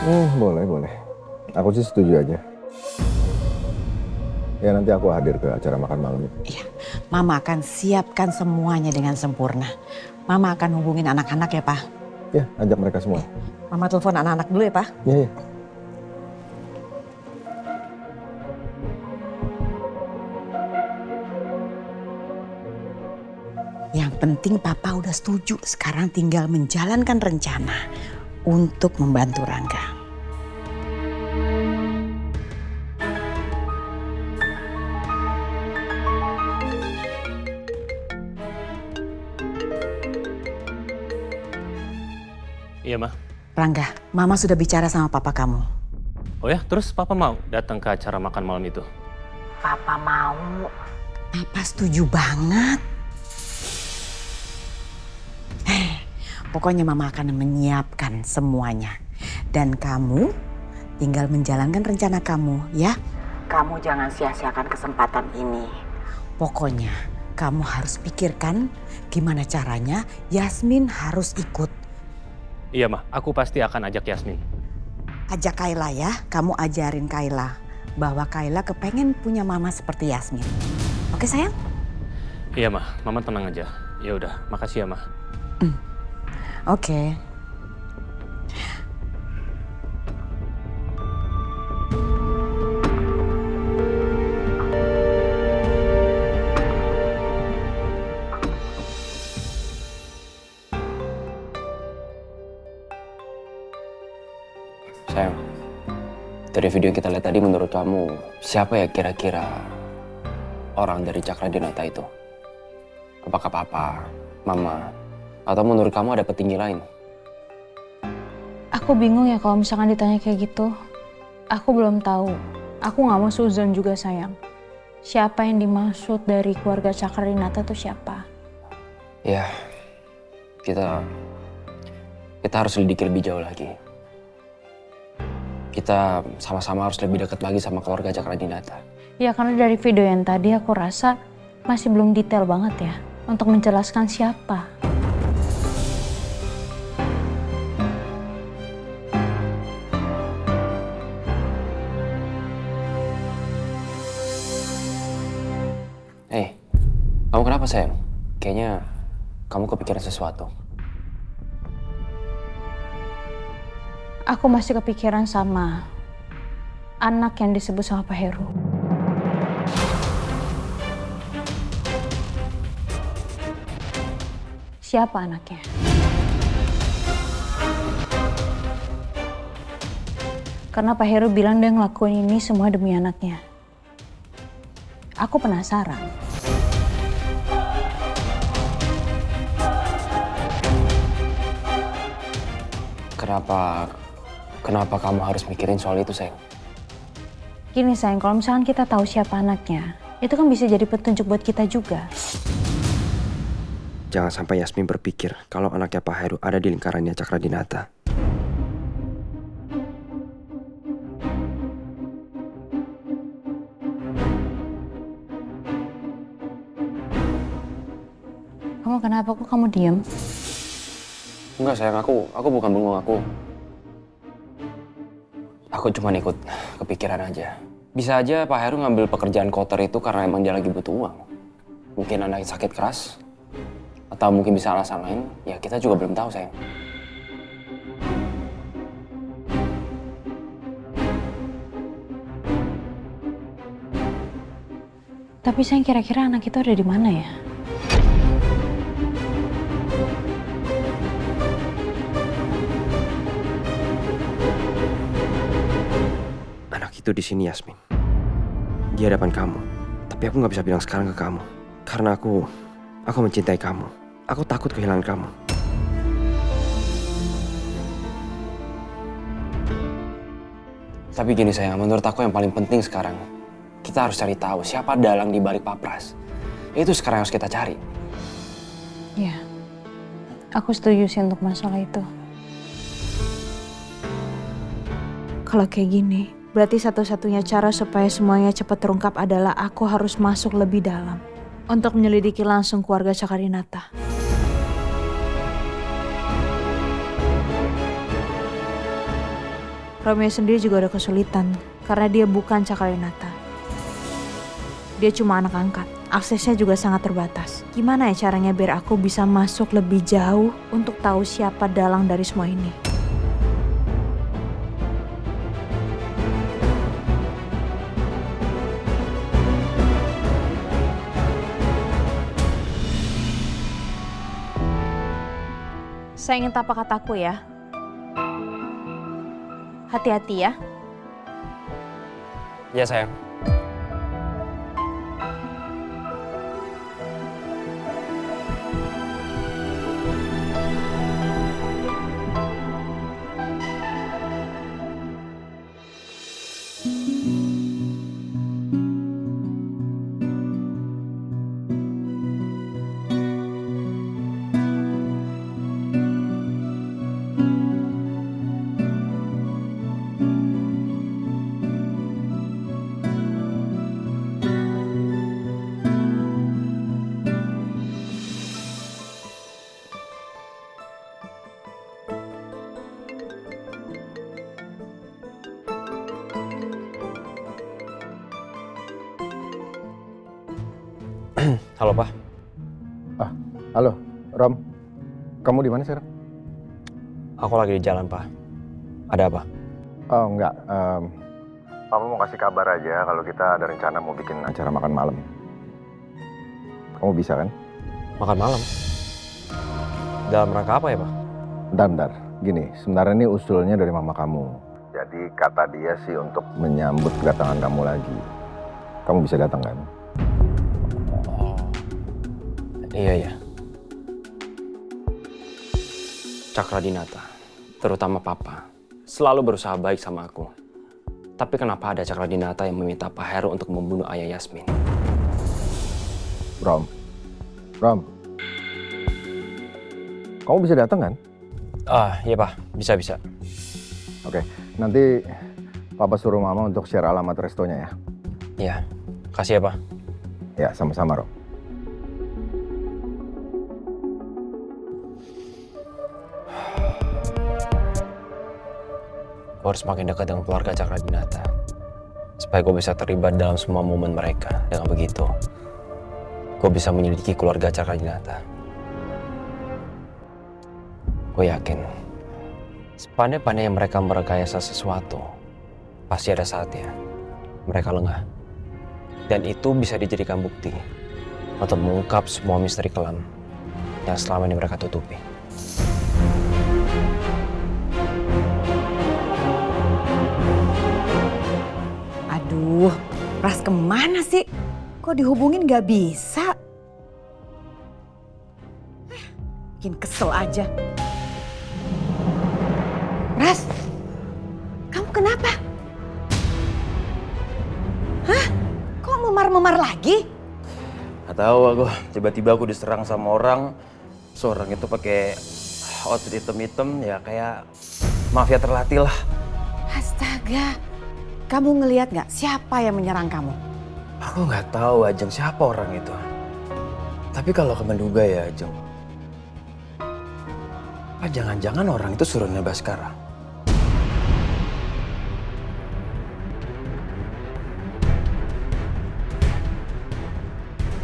Boleh, boleh. Aku sih setuju aja. Ya nanti aku hadir ke acara makan malam itu. Iya, Mama akan siapkan semuanya dengan sempurna. Mama akan hubungin anak-anak ya, Pak. Ya, ajak mereka semua. Mama telepon anak-anak dulu ya, Pak. Iya, iya. Yang penting Papa udah setuju. Sekarang tinggal menjalankan rencana untuk membantu Rangga. Iya, Ma. Rangga, Mama sudah bicara sama Papa kamu. Oh ya, terus Papa mau datang ke acara makan malam itu? Papa mau. Papa setuju banget. Pokoknya Mama akan menyiapkan semuanya. Dan kamu tinggal menjalankan rencana kamu ya. Kamu jangan sia-siakan kesempatan ini. Pokoknya kamu harus pikirkan gimana caranya Yasmin harus ikut. Iya, Ma. Aku pasti akan ajak Yasmin. Ajak Kayla ya, kamu ajarin Kayla bahwa Kayla kepengen punya mama seperti Yasmin. Oke sayang? Iya, Ma. Mama tenang aja. Ya udah, makasih ya, Ma. Oke. Sayang, dari video yang kita lihat tadi menurut kamu siapa ya kira-kira orang dari Cakradinata itu? Apakah papa, mama, atau menurut kamu ada petinggi lain? Aku bingung ya kalau misalkan ditanya kayak gitu. Aku belum tahu. Aku nggak mau suzon juga sayang. Siapa yang dimaksud dari keluarga Cakradinata tuh siapa? Ya, kita harus selidiki lebih jauh lagi. Kita sama-sama harus lebih dekat lagi sama keluarga Cakradinata. Ya karena dari video yang tadi aku rasa masih belum detail banget ya untuk menjelaskan siapa. Kamu kenapa sayang? Kayaknya kamu kepikiran sesuatu. Aku masih kepikiran sama anak yang disebut sama Pak Heru. Siapa anaknya? Karena Pak Heru bilang dia ngelakuin ini semua demi anaknya. Aku penasaran. Kenapa kamu harus mikirin soal itu, sayang? Gini sayang, kalau misalkan kita tahu siapa anaknya, itu kan bisa jadi petunjuk buat kita juga. Jangan sampai Yasmin berpikir kalau anaknya Pak Heru ada di lingkarannya Cakradinata. Kamu kenapa kok kamu diem? Enggak sayang, aku bukan bengong, aku cuma ikut kepikiran aja. Bisa aja Pak Heru ngambil pekerjaan kotor itu karena emang dia lagi butuh uang. Mungkin anaknya sakit keras, atau mungkin bisa alasan lain, ya kita juga belum tahu sayang. Tapi sayang kira-kira anak itu ada di mana ya? Itu di sini Yasmin, di hadapan kamu. Tapi aku nggak bisa bilang sekarang ke kamu karena aku mencintai kamu. Aku takut kehilangan kamu. Tapi gini sayang, menurut aku yang paling penting sekarang kita harus cari tahu siapa dalang di balik papras. Itu sekarang yang harus kita cari. Ya, aku setuju sih untuk masalah itu. Kalau kayak gini, berarti satu-satunya cara supaya semuanya cepat terungkap adalah aku harus masuk lebih dalam untuk menyelidiki langsung keluarga Cakradinata. Romeo sendiri juga udah kesulitan karena dia bukan Cakradinata. Dia cuma anak angkat. Aksesnya juga sangat terbatas. Gimana ya caranya biar aku bisa masuk lebih jauh untuk tahu siapa dalang dari semua ini? Saya ingin tapak kataku ya. Hati-hati ya. Ya sayang. Halo, Pak. Halo, Rom. Kamu di mana sekarang? Aku lagi di jalan, Pak. Ada apa? Oh, enggak. Papa mau kasih kabar aja kalau kita ada rencana mau bikin acara makan malam. Kamu bisa kan? Makan malam? Dalam rangka apa ya, Pak? Bentar. Gini, sebenarnya ini usulnya dari mama kamu. Jadi kata dia sih untuk menyambut kedatangan kamu lagi. Kamu bisa datang kan? Iya. Cakradinata, terutama Papa, selalu berusaha baik sama aku. Tapi kenapa ada Cakradinata yang meminta Pak Heru untuk membunuh ayah Yasmin? Rom. Kamu bisa datang kan? Iya Pak, bisa. Oke, nanti Papa suruh Mama untuk share alamat restonya ya. Iya, kasih ya Pak. Ya, sama-sama Rom. Gue harus makin dekat dengan keluarga Cakradinata. Supaya gue bisa terlibat dalam semua momen mereka. Dengan begitu, gue bisa menyelidiki keluarga Cakradinata. Gue yakin, sepandai-pandai mereka merekayasa sesuatu, pasti ada saatnya mereka lengah. Dan itu bisa dijadikan bukti untuk mengungkap semua misteri kelam yang selama ini mereka tutupi. Aduh, Pras kemana sih? Kok dihubungin gak bisa? Bikin kesel aja. Pras, kamu kenapa? Hah? Kok memar-memar lagi? Gak tahu aku, tiba-tiba aku diserang sama orang. Seorang itu pakai outfit hitam-hitam, ya kayak mafia terlatih lah. Astaga, kamu ngelihat nggak siapa yang menyerang kamu? Aku nggak tahu Ajeng siapa orang itu. Tapi kalau kamu menduga ya Ajeng, jangan-jangan orang itu suruhnya Baskara.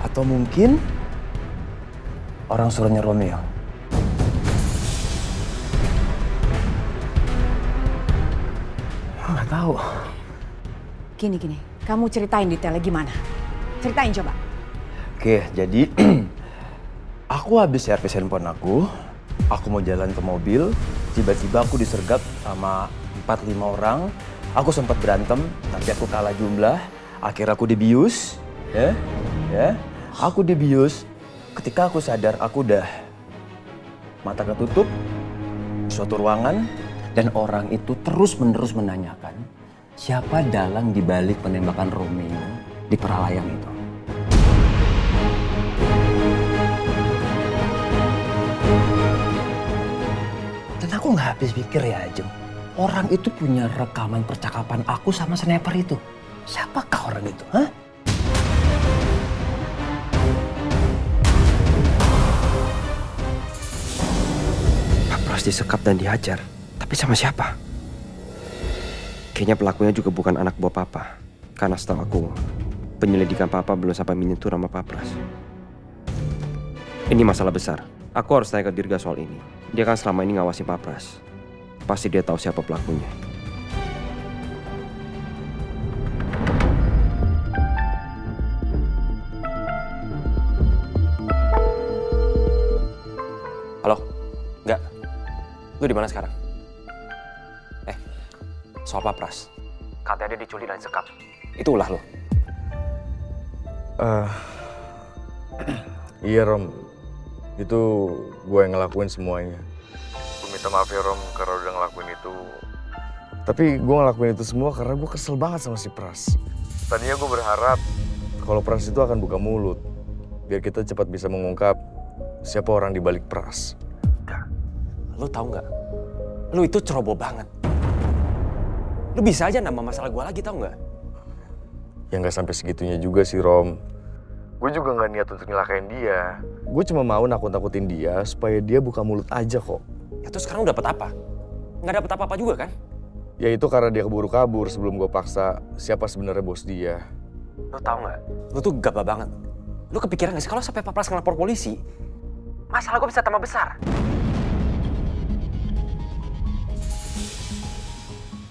Atau mungkin orang suruhnya Romeo. Aku nggak tahu. Gini, kamu ceritain detailnya gimana? Ceritain coba. Oke, jadi aku habis servis handphone aku mau jalan ke mobil, tiba-tiba aku disergap sama 4-5 orang. Aku sempat berantem, tapi aku kalah jumlah. Akhirnya aku dibius, ya. Aku dibius. Ketika aku sadar, aku udah mata ketutup di suatu ruangan, dan orang itu terus-menerus menanyakan siapa dalang dibalik penembakan Romeo di Peralayang itu. Dan aku nggak habis pikir ya, Ajeng. Orang itu punya rekaman percakapan aku sama sniper itu. Siapakah orang itu, hah? Pak Pras disekap dan dihajar. Tapi sama siapa? Kayaknya pelakunya juga bukan anak buah papa. Karena setahu aku, penyelidikan papa belum sampai menyentuh nama Papras. Ini masalah besar. Aku harus tanya ke Dirga soal ini. Dia kan selama ini ngawasin Papras. Pasti dia tahu siapa pelakunya. Halo? Enggak. Lu di mana sekarang? Soal Papras. Katanya dia diculik dan sekap. Itu ulah lo. Iya Rom, itu gue yang ngelakuin semuanya. Gue minta maaf ya Rom karena udah ngelakuin itu. Tapi gue ngelakuin itu semua karena gue kesel banget sama si Pras. Tadinya gue berharap kalau Pras itu akan buka mulut, biar kita cepat bisa mengungkap siapa orang di balik Pras. Lu tahu nggak? Lu itu ceroboh banget. Lu bisa aja nambah masalah gue lagi, tahu nggak? Ya nggak sampai segitunya juga sih Rom. Gue juga nggak niat untuk nyelakain dia. Gue cuma mau nakut-nakutin dia supaya dia buka mulut aja kok. Ya terus sekarang dapat apa? Nggak dapat apa-apa juga kan? Ya itu karena dia keburu kabur sebelum gue paksa siapa sebenarnya bos dia. Lu tahu nggak? Lu tuh gabah banget. Lu kepikiran nggak sih kalau sampai Papras ngelapor polisi, masalah gue bisa tambah besar?